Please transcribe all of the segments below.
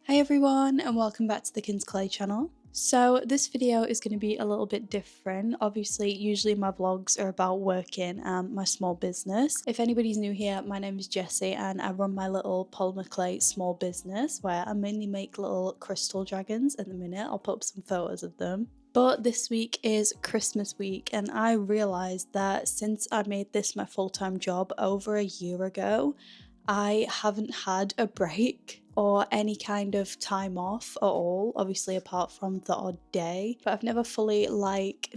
Hi everyone and welcome back to the Kin's Clay channel. So this video is going to be a little bit different. Obviously, usually my vlogs are about working and my small business. If anybody's new here, my name is Jessie and I run my little polymer clay small business where I mainly make little crystal dragons. At the minute, I'll put up some photos of them. But this week is Christmas week and I realised that since I made this my full-time job over a year ago, I haven't had a break or any kind of time off at all, obviously apart from the odd day. But I've never fully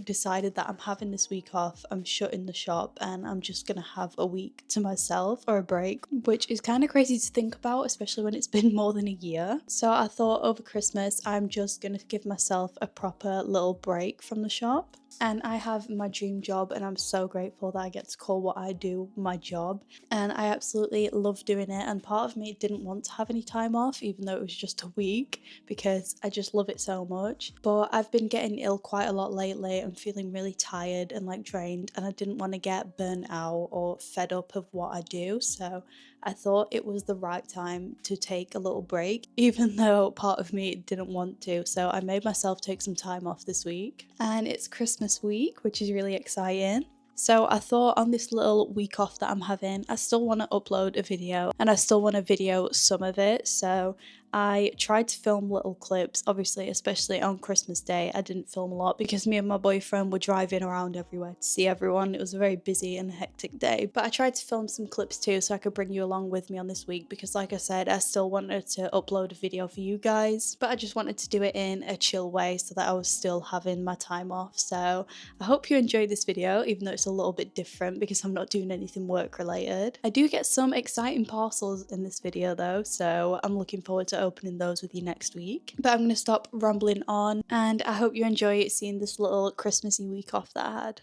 decided that I'm having this week off, I'm shutting the shop and I'm just gonna have a week to myself or a break, which is kind of crazy to think about, especially when it's been more than a year. So I thought over Christmas I'm just gonna give myself a proper little break from the shop. And I have my dream job and I'm so grateful that I get to call what I do my job, and I absolutely love doing it. And part of me didn't want to have any time off even though it was just a week because I just love it so much. But I've been getting ill quite a lot lately. I'm feeling really tired and drained, and I didn't want to get burnt out or fed up of what I do, so I thought it was the right time to take a little break, even though part of me didn't want to. So I made myself take some time off this week, and it's Christmas week, which is really exciting. So I thought on this little week off that I'm having, I still want to upload a video and I still want to video some of it. So I tried to film little clips, obviously, especially on Christmas Day. I didn't film a lot because me and my boyfriend were driving around everywhere to see everyone. It was a very busy and hectic day, but I tried to film some clips too so I could bring you along with me on this week because, like I said, I still wanted to upload a video for you guys, but I just wanted to do it in a chill way so that I was still having my time off. So I hope you enjoyed this video, even though it's a little bit different because I'm not doing anything work related. I do get some exciting parcels in this video though, so I'm looking forward to opening those with you next week. But I'm going to stop rambling on, and I hope you enjoy seeing this little Christmassy week off that I had.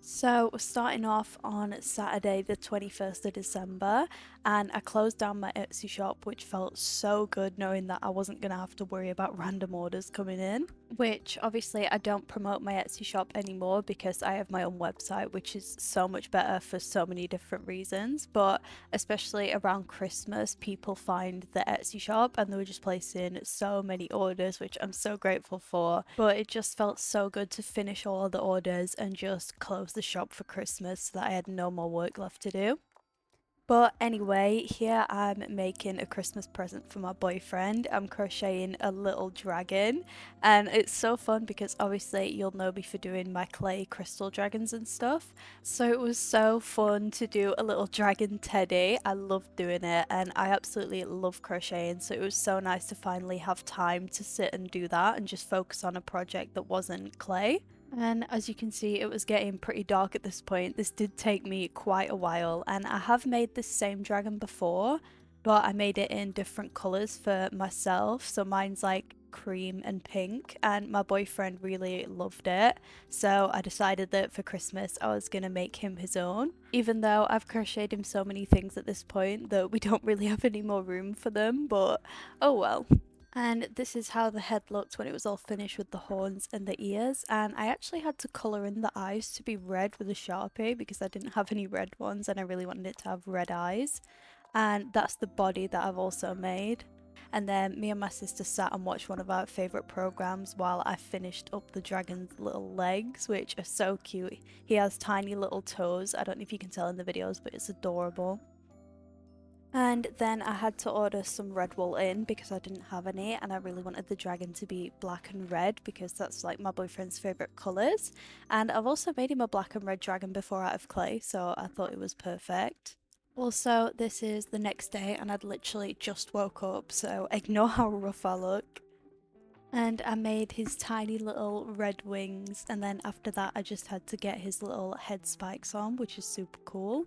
So we're starting off on Saturday the 21st of December, and I closed down my Etsy shop, which felt so good knowing that I wasn't going to have to worry about random orders coming in, which obviously I don't promote my Etsy shop anymore because I have my own website, which is so much better for so many different reasons. But especially around Christmas, people find the Etsy shop and they were just placing so many orders, which I'm so grateful for. But it just felt so good to finish all the orders and just close the shop for Christmas so that I had no more work left to do. But anyway, here I'm making a Christmas present for my boyfriend. I'm crocheting a little dragon, and it's so fun because obviously you'll know me for doing my clay crystal dragons and stuff. So it was so fun to do a little dragon teddy. I loved doing it and I absolutely love crocheting, so it was so nice to finally have time to sit and do that and just focus on a project that wasn't clay. And as you can see, it was getting pretty dark at this point. This did take me quite a while, and I have made this same dragon before, but I made it in different colours for myself. So mine's like cream and pink, and my boyfriend really loved it. So I decided that for Christmas I was gonna make him his own, even though I've crocheted him so many things at this point that we don't really have any more room for them, but oh well. And this is how the head looked when it was all finished with the horns and the ears. And I actually had to colour in the eyes to be red with a Sharpie because I didn't have any red ones and I really wanted it to have red eyes. And that's the body that I've also made. And then me and my sister sat and watched one of our favourite programmes while I finished up the dragon's little legs, which are so cute. He has tiny little toes. I don't know if you can tell in the videos, but it's adorable. And then I had to order some red wool in because I didn't have any, and I really wanted the dragon to be black and red because that's like my boyfriend's favourite colours. And I've also made him a black and red dragon before out of clay, so I thought it was perfect. Also, this is the next day and I'd literally just woke up, so ignore how rough I look. And I made his tiny little red wings, and then after that I just had to get his little head spikes on, which is super cool.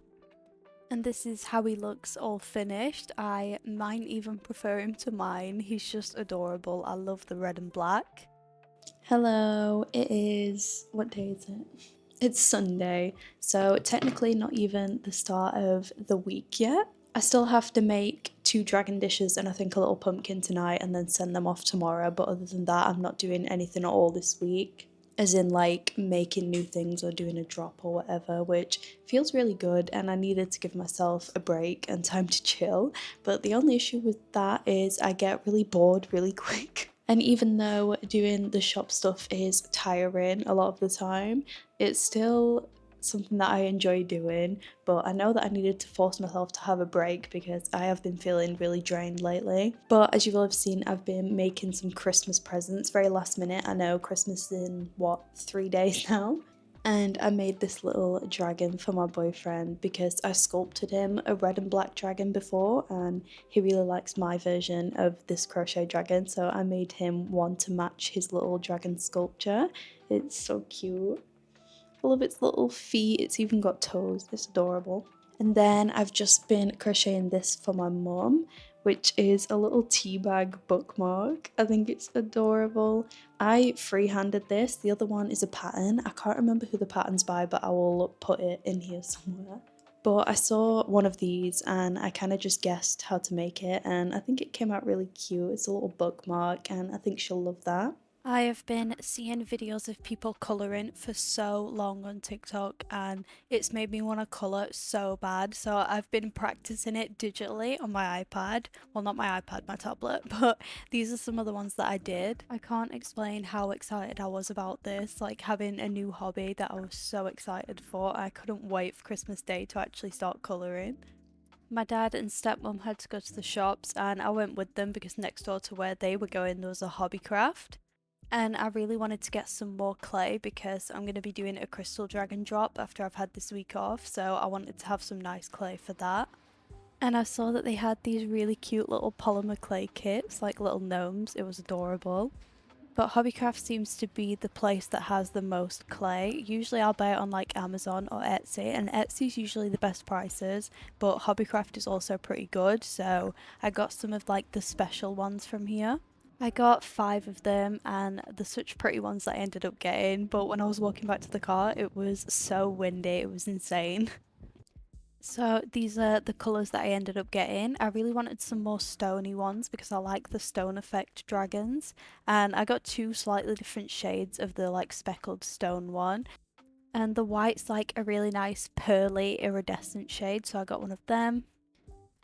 And this is how he looks all finished. I might even prefer him to mine. He's just adorable. I love the red and black. Hello, it is, what day is it? It's Sunday, so technically not even the start of the week yet. I still have to make 2 dragon dishes and I think a little pumpkin tonight and then send them off tomorrow, but other than that I'm not doing anything at all this week. as in like making new things or doing a drop or whatever, which feels really good, and I needed to give myself a break and time to chill. But the only issue with that is I get really bored really quick. And even though doing the shop stuff is tiring a lot of the time, it's still something that I enjoy doing. But I know that I needed to force myself to have a break because I have been feeling really drained lately. But as you will have seen, I've been making some Christmas presents very last minute. I know Christmas is in what, 3 days now? And I made this little dragon for my boyfriend because I sculpted him a red and black dragon before, and he really likes my version of this crochet dragon, so I made him one to match his little dragon sculpture. It's so cute. I love its little feet, it's even got toes, it's adorable. And then I've just been crocheting this for my mum, which is a little tea bag bookmark. I think it's adorable. I freehanded this. The other one is a pattern. I can't remember who the pattern's by, but I will put it in here somewhere. But I saw one of these and I kind of just guessed how to make it, and I think it came out really cute. It's a little bookmark and I think she'll love that. I have been seeing videos of people colouring for so long on TikTok, and it's made me want to colour so bad. So I've been practicing it digitally on my iPad. Well, not my iPad, my tablet, but these are some of the ones that I did. I can't explain how excited I was about this, like having a new hobby that I was so excited for. I couldn't wait for Christmas Day to actually start colouring. My dad and stepmom had to go to the shops and I went with them because next door to where they were going there was a hobby craft. And I really wanted to get some more clay because I'm going to be doing a crystal dragon drop after I've had this week off, so I wanted to have some nice clay for that. And I saw that they had these really cute little polymer clay kits, like little gnomes. It was adorable. But Hobbycraft seems to be the place that has the most clay. Usually I'll buy it on like Amazon or Etsy, and Etsy's usually the best prices, but Hobbycraft is also pretty good, so I got some of like the special ones from here. I got 5 of them, and they're such pretty ones that I ended up getting, but when I was walking back to the car it was so windy, it was insane. So these are the colours that I ended up getting. I really wanted some more stony ones because I like the stone effect dragons, and I got 2 slightly different shades of the like speckled stone one, and the white's like a really nice pearly iridescent shade, so I got one of them.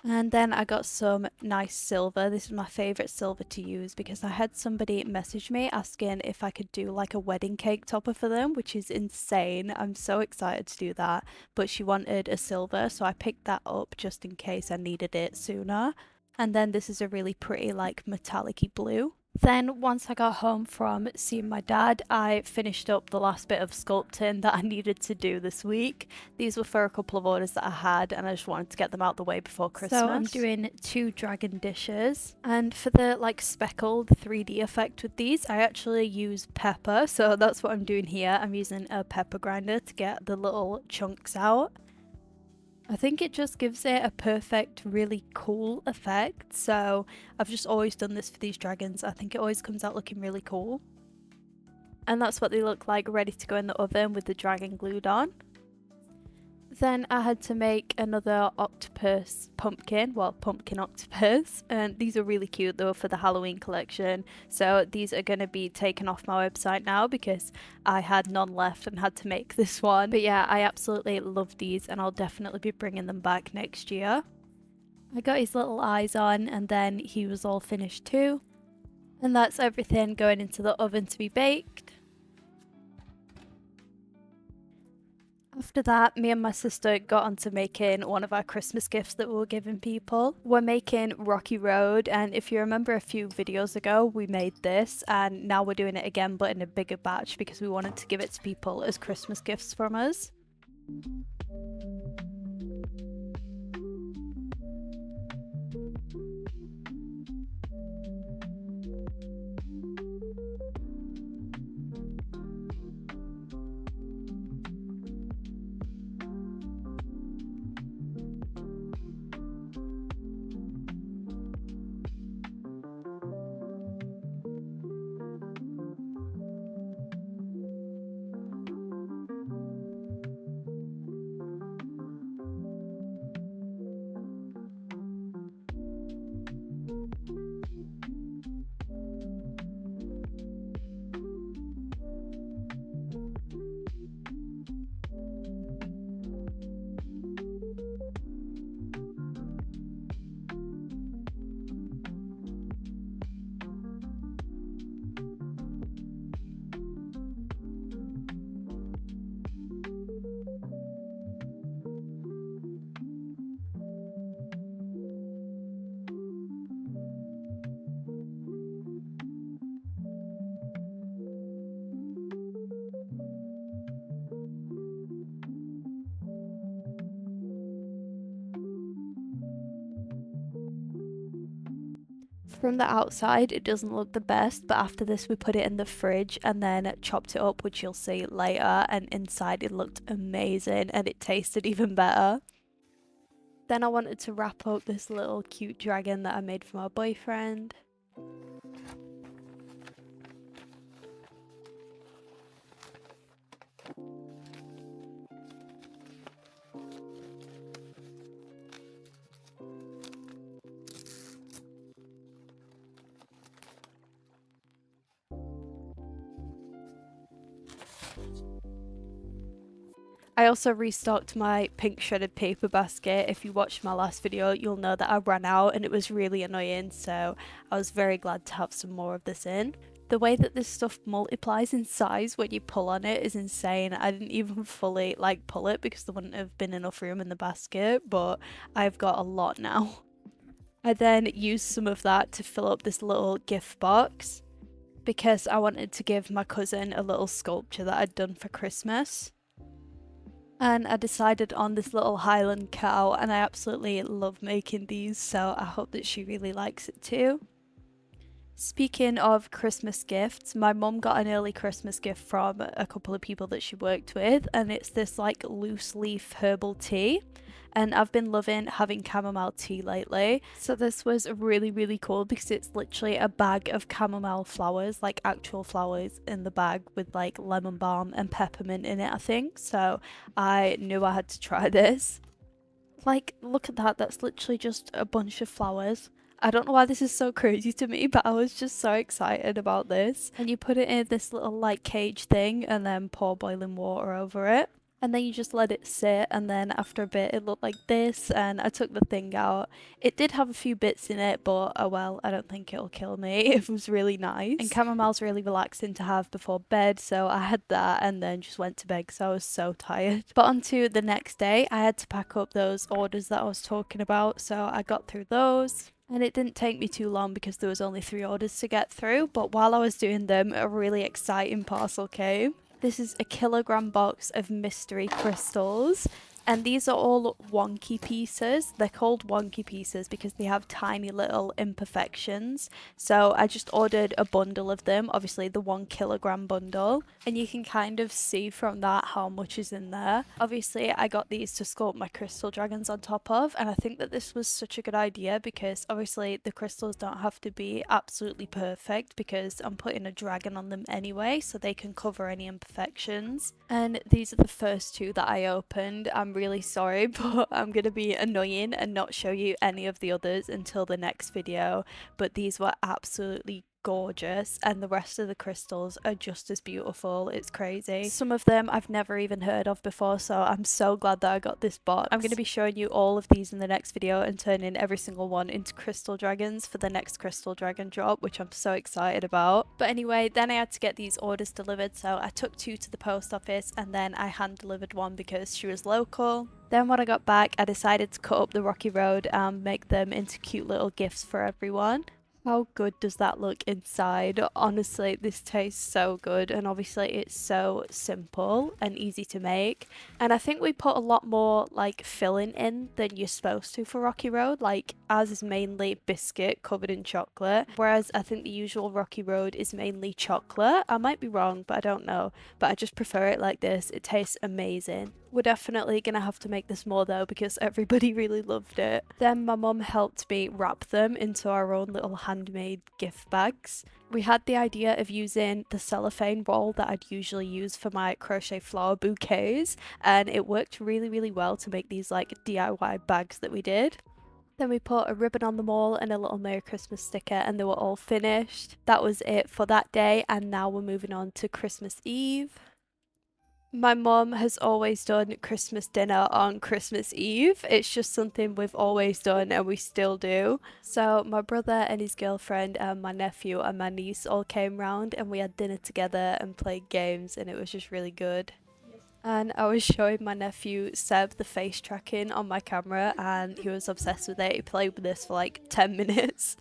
And then I got some nice silver. This is my favourite silver to use because I had somebody message me asking if I could do like a wedding cake topper for them, which is insane. I'm so excited to do that. But she wanted a silver, so I picked that up just in case I needed it sooner. And then this is a really pretty like metallic-y blue. Then once I got home from seeing my dad, I finished up the last bit of sculpting that I needed to do this week. These were for a couple of orders that I had, and I just wanted to get them out the way before Christmas. So I'm doing 2 dragon dishes, and for the like speckled 3D effect with these, I actually use pepper, so that's what I'm doing here. I'm using a pepper grinder to get the little chunks out. I think it just gives it a perfect, really cool effect, so I've just always done this for these dragons. I think it always comes out looking really cool. And that's what they look like ready to go in the oven with the dragon glued on. Then I had to make another octopus pumpkin, well, pumpkin octopus, and these are really cute though for the Halloween collection, so these are going to be taken off my website now because I had none left and had to make this one. But yeah, I absolutely love these and I'll definitely be bringing them back next year. I got his little eyes on and then he was all finished too. And that's everything going into the oven to be baked. After that, me and my sister got onto making one of our Christmas gifts that we were giving people. We're making Rocky Road, and if you remember a few videos ago, we made this, and now we're doing it again but in a bigger batch because we wanted to give it to people as Christmas gifts from us. From the outside, it doesn't look the best, but after this we put it in the fridge and then chopped it up, which you'll see later, and inside it looked amazing and it tasted even better. Then I wanted to wrap up this little cute dragon that I made for my boyfriend. I also restocked my pink shredded paper basket. If you watched my last video, you'll know that I ran out and it was really annoying, so I was very glad to have some more of this in. The way that this stuff multiplies in size when you pull on it is insane. I didn't even fully pull it because there wouldn't have been enough room in the basket, but I've got a lot now. I then used some of that to fill up this little gift box because I wanted to give my cousin a little sculpture that I'd done for Christmas. And I decided on this little Highland cow, and I absolutely love making these, so I hope that she really likes it too. Speaking of Christmas gifts, my mum got an early Christmas gift from a couple of people that she worked with, and it's this loose leaf herbal tea. And I've been loving having chamomile tea lately. So this was really cool because it's literally a bag of chamomile flowers, actual flowers in the bag with lemon balm and peppermint in it, I think. So I knew I had to try this. Look at that, that's literally just a bunch of flowers. I don't know why this is so crazy to me, but I was just so excited about this. And you put it in this little cage thing and then pour boiling water over it. And then you just let it sit, and then after a bit it looked like this, and I took the thing out. It did have a few bits in it, but oh well, I don't think it'll kill me. It was really nice. And chamomile's really relaxing to have before bed, so I had that and then just went to bed because I was so tired. But on to the next day, I had to pack up those orders that I was talking about, so I got through those. And it didn't take me too long because there was only 3 orders to get through, but while I was doing them, a really exciting parcel came. This is a kilogram box of mystery crystals, and these are all wonky pieces. They're called wonky pieces because they have tiny little imperfections. So I just ordered a bundle of them, obviously the 1 kilogram bundle, and you can kind of see from that how much is in there. Obviously I got these to sculpt my crystal dragons on top of, and I think that this was such a good idea because obviously the crystals don't have to be absolutely perfect because I'm putting a dragon on them anyway, so they can cover any imperfections. And these are the first 2 that I opened. I'm really sorry, but I'm gonna be annoying and not show you any of the others until the next video, but these were absolutely gorgeous, and the rest of the crystals are just as beautiful. It's crazy. Some of them I've never even heard of before, so I'm so glad that I got this box. I'm going to be showing you all of these in the next video and turning every single one into crystal dragons for the next crystal dragon drop, which I'm so excited about. But anyway, then I had to get these orders delivered, so I took 2 to the post office and then I hand delivered 1 because she was local. Then when I got back, I decided to cut up the rocky road and make them into cute little gifts for everyone. How good does that look inside? Honestly, this tastes so good, and obviously it's so simple and easy to make. And I think we put a lot more filling in than you're supposed to for Rocky Road. Ours is mainly biscuit covered in chocolate, whereas I think the usual Rocky Road is mainly chocolate. I might be wrong, but I don't know. But I just prefer it like this. It tastes amazing. We're definitely gonna have to make this more though because everybody really loved it. Then my mum helped me wrap them into our own little handmade gift bags. We had the idea of using the cellophane roll that I'd usually use for my crochet flower bouquets, and it worked really well to make these DIY bags that we did. Then we put a ribbon on them all and a little Merry Christmas sticker, and they were all finished. That was it for that day, and now we're moving on to Christmas Eve. My mum has always done Christmas dinner on Christmas Eve. It's just something we've always done and we still do. So my brother and his girlfriend and my nephew and my niece all came round and we had dinner together and played games, and it was just really good. And I was showing my nephew Seb the face tracking on my camera and he was obsessed with it. He played with this for 10 minutes.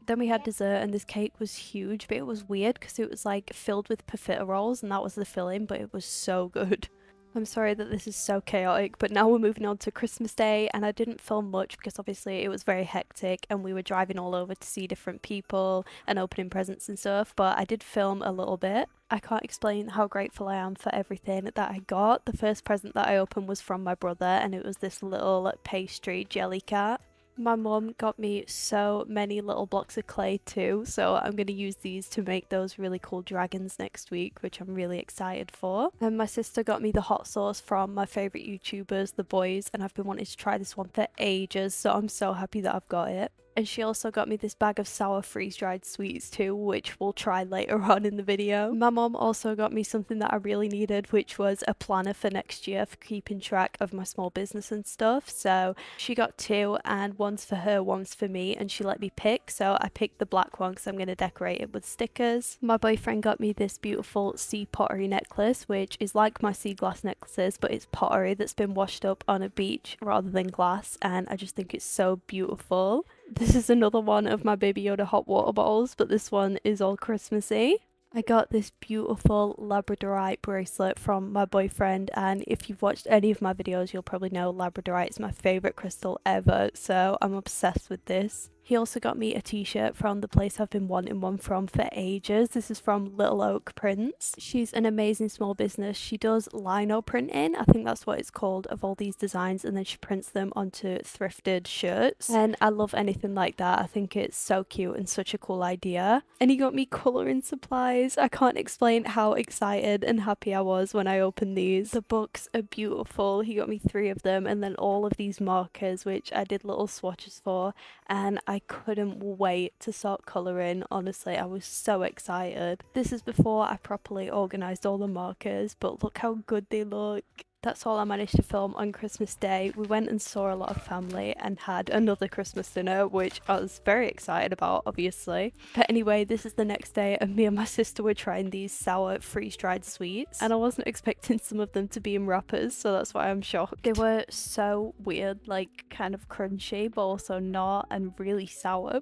Then we had dessert, and this cake was huge, but it was weird because it was filled with profiteroles and that was the filling, but it was so good. I'm sorry that this is so chaotic, but now we're moving on to Christmas Day, and I didn't film much because obviously it was very hectic and we were driving all over to see different people and opening presents and stuff, but I did film a little bit. I can't explain how grateful I am for everything that I got. The first present that I opened was from my brother, and it was this little pastry jelly cat. My mum got me so many little blocks of clay too, so I'm going to use these to make those really cool dragons next week, which I'm really excited for. And my sister got me the hot sauce from my favourite YouTubers, the boys, and I've been wanting to try this one for ages, so I'm so happy that I've got it. And she also got me this bag of sour freeze-dried sweets too, which we'll try later on in the video. My mom also got me something that I really needed, which was a planner for next year for keeping track of my small business and stuff. So she got two, and one's for her, one's for me, and she let me pick. So I picked the black one because I'm going to decorate it with stickers. My boyfriend got me this beautiful sea pottery necklace, which is like my sea glass necklaces, but it's pottery that's been washed up on a beach rather than glass, and I just think it's so beautiful. This is another one of my Baby Yoda hot water bottles, but this one is all Christmassy. I got this beautiful Labradorite bracelet from my boyfriend, and if you've watched any of my videos, you'll probably know Labradorite is my favourite crystal ever, so I'm obsessed with this. He also got me a t-shirt from the place I've been wanting one from for ages. This is from Little Oak Prints. She's an amazing small business. She does lino printing, I think that's what it's called, of all these designs, and then she prints them onto thrifted shirts. And I love anything like that. I think it's so cute and such a cool idea. And he got me colouring supplies. I can't explain how excited and happy I was when I opened these. The books are beautiful. He got me 3 of them, and then all of these markers, which I did little swatches for, and I couldn't wait to start colouring. Honestly, I was so excited. This is before I properly organised all the markers, but look how good they look. That's all I managed to film on Christmas Day. We went and saw a lot of family and had another Christmas dinner, which I was very excited about, obviously. But anyway, this is the next day, and me and my sister were trying these sour freeze-dried sweets, and I wasn't expecting some of them to be in wrappers, so that's why I'm shocked. They were so weird, like kind of crunchy, but also not, and really sour.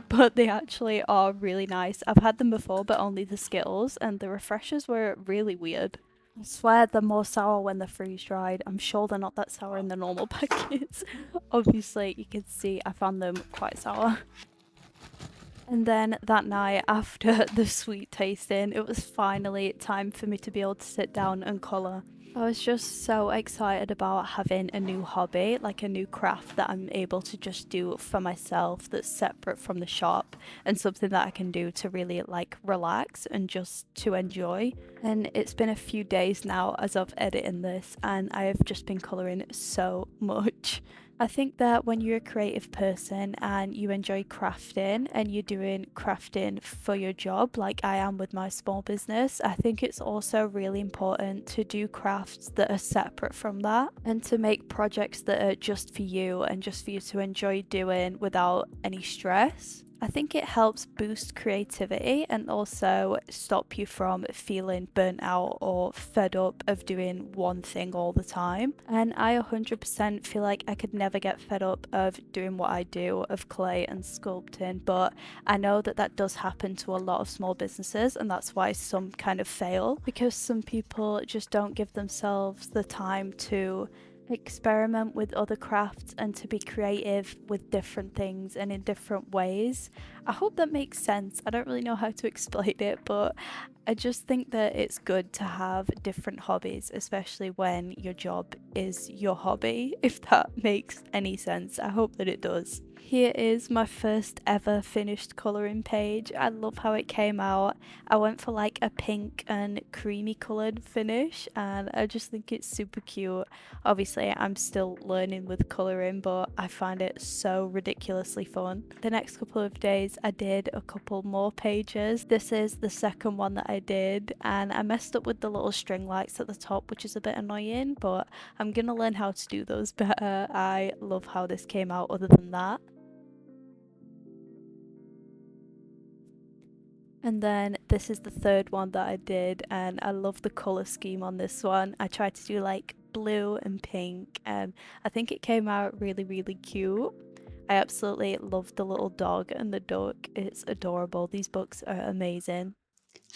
But they actually are really nice. I've had them before, but only the Skittles, and the refreshers were really weird. I swear they're more sour when they're freeze dried. I'm sure they're not that sour in the normal packets. Obviously, you can see I found them quite sour. And then that night, after the sweet tasting, it was finally time for me to be able to sit down and colour. I was just so excited about having a new hobby, like a new craft that I'm able to just do for myself that's separate from the shop, and something that I can do to really like relax and just to enjoy. And it's been a few days now as I've editing this, and I have just been colouring so much. I think that when you're a creative person and you enjoy crafting and you're doing crafting for your job, like I am with my small business, I think it's also really important to do crafts that are separate from that, and to make projects that are just for you and just for you to enjoy doing without any stress. I think it helps boost creativity and also stop you from feeling burnt out or fed up of doing one thing all the time. And I 100% feel like I could never get fed up of doing what I do, of clay and sculpting, but I know that that does happen to a lot of small businesses, and that's why some kind of fail, because some people just don't give themselves the time to experiment with other crafts and to be creative with different things and in different ways. I hope that makes sense. I don't really know how to explain it, but I just think that it's good to have different hobbies, especially when your job is your hobby, if that makes any sense. I hope that it does. Here is my first ever finished colouring page. I love how it came out. I went for like a pink and creamy coloured finish, and I just think it's super cute. Obviously, I'm still learning with colouring, but I find it so ridiculously fun. The next couple of days, I did a couple more pages. This is the second one that I did, and I messed up with the little string lights at the top, which is a bit annoying, but I'm gonna learn how to do those better. I love how this came out other than that. And then this is the third one that I did, and I love the colour scheme on this one. I tried to do like blue and pink, and I think it came out really, really cute. I absolutely love the little dog and the duck. It's adorable. These books are amazing.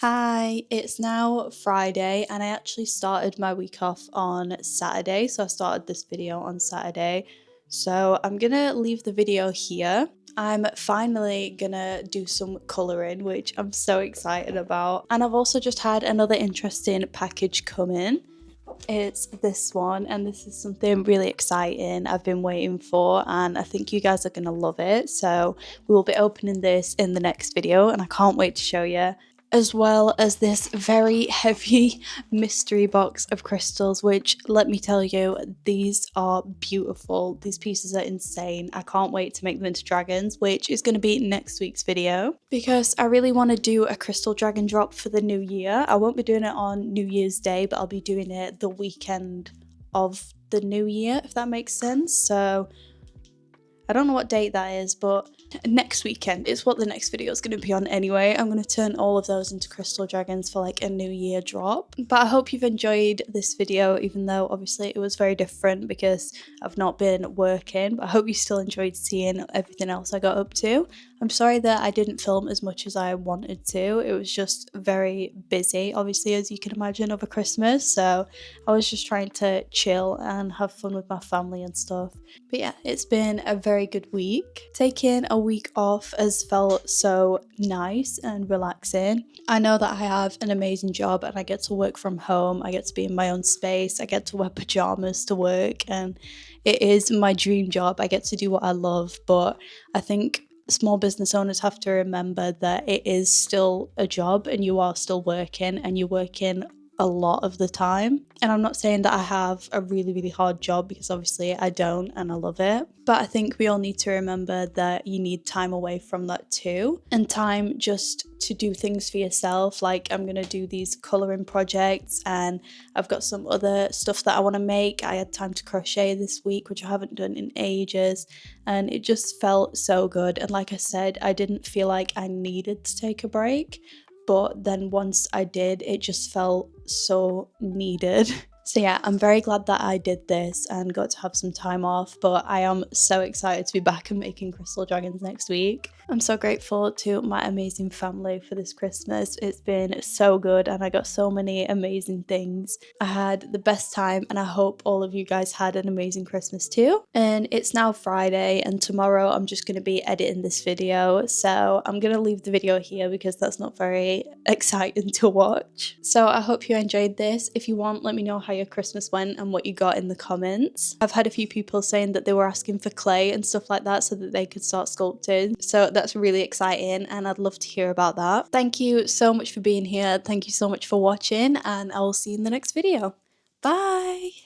Hi, it's now Friday and I actually started my week off on Saturday. So I started this video on Saturday. So I'm gonna leave the video here. I'm finally gonna do some colouring, which I'm so excited about. And I've also just had another interesting package come in. It's this one, and this is something really exciting I've been waiting for, and I think you guys are gonna love it. So we will be opening this in the next video, and I can't wait to show you. As well as this very heavy mystery box of crystals, which, let me tell you, these are beautiful. These pieces are insane. I can't wait to make them into dragons, which is going to be next week's video, because I really want to do a crystal dragon drop for the new year. I won't be doing it on New Year's Day, but I'll be doing it the weekend of the new year, if that makes sense. So I don't know what date that is, but next weekend is what the next video is going to be on anyway. I'm going to turn all of those into crystal dragons for like a new year drop. But I hope you've enjoyed this video, even though obviously it was very different because I've not been working. But I hope you still enjoyed seeing everything else I got up to. I'm sorry that I didn't film as much as I wanted to. It was just very busy, obviously, as you can imagine, over Christmas. So I was just trying to chill and have fun with my family and stuff. But yeah, it's been a very good week. Taking a week off has felt so nice and relaxing. I know that I have an amazing job and I get to work from home. I get to be in my own space. I get to wear pajamas to work, and it is my dream job. I get to do what I love, but I think small business owners have to remember that it is still a job and you are still working, and you're working a lot of the time. And I'm not saying that I have a really, really hard job, because obviously I don't, and I love it. But I think we all need to remember that you need time away from that too, and time just to do things for yourself. Like, I'm gonna do these colouring projects, and I've got some other stuff that I want to make. I had time to crochet this week, which I haven't done in ages, and it just felt so good. And like I said, I didn't feel like I needed to take a break, but then once I did, it just felt so needed. So yeah, I'm very glad that I did this and got to have some time off, but I am so excited to be back and making crystal dragons next week. I'm so grateful to my amazing family for this Christmas. It's been so good and I got so many amazing things. I had the best time, and I hope all of you guys had an amazing Christmas too. And it's now Friday, and tomorrow I'm just going to be editing this video. So I'm going to leave the video here because that's not very exciting to watch. So I hope you enjoyed this. If you want, let me know how your Christmas went and what you got in the comments. I've had a few people saying that they were asking for clay and stuff like that so that they could start sculpting. So that's really exciting and I'd love to hear about that. Thank you so much for being here. Thank you so much for watching, and I will see you in the next video. Bye!